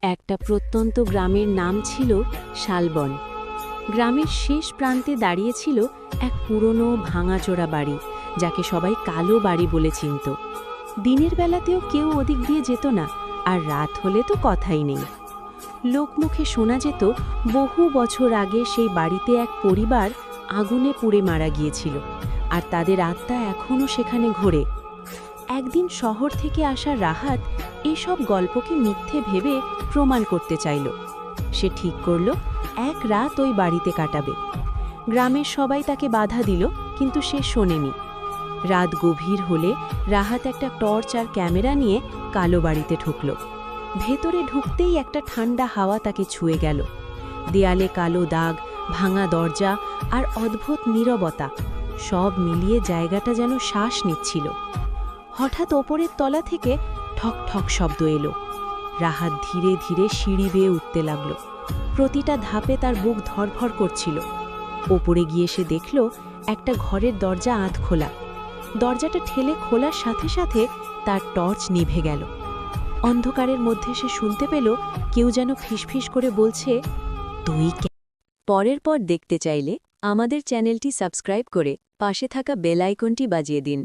একটা প্রত্যন্ত গ্রামের নাম ছিল শালবন। গ্রামের শেষ প্রান্তে দাঁড়িয়েছিল এক পুরনো ভাঙাচোরা বাড়ি, যাকে সবাই কালো বাড়ি বলে চিনত। দিনের বেলাতেও কেউ ওদিক দিয়ে যেত না, আর রাত হলে তো কথাই নেই। লোকমুখে শোনা যেত বহু বছর আগে সেই বাড়িতে এক পরিবার আগুনে পুড়ে মারা গিয়েছিল, আর তাদের আত্মা এখনও সেখানে ঘোরে। একদিন শহর থেকে আসা রাহাত এইসব গল্পকে মিথ্যে ভেবে প্রমাণ করতে চাইল। সে ঠিক করল এক রাত ওই বাড়িতে কাটাবে। গ্রামের সবাই তাকে বাধা দিল, কিন্তু সে শোনেনি। রাত গভীর হলে রাহাত একটা টর্চ আর ক্যামেরা নিয়ে কালো বাড়িতে ঢুকল। ভেতরে ঢুকতেই একটা ঠান্ডা হাওয়া তাকে ছুঁয়ে গেল। দেয়ালে কালো দাগ, ভাঙা দরজা আর অদ্ভুত নীরবতা, সব মিলিয়ে জায়গাটা যেন শ্বাস নিচ্ছিল। হঠাৎ ওপরের তলা থেকে ঠক ঠক শব্দ এলো। রাহাত ধীরে ধীরে সিঁড়ি বেয়ে উঠতে লাগল। প্রতিটা ধাপে তার বুক ধড়ফড় করছিল। ওপরে গিয়ে সে দেখল একটা ঘরের দরজা আধ খোলা। দরজাটা ঠেলে খোলার সাথে সাথে তার টর্চ নিভে গেল। অন্ধকারের মধ্যে সে শুনতে পেল কেউ যেন ফিসফিস করে বলছে, তুই পরের পর দেখতে চাইলে আমাদের চ্যানেলটি সাবস্ক্রাইব করে পাশে থাকা বেল আইকনটি বাজিয়ে দিন।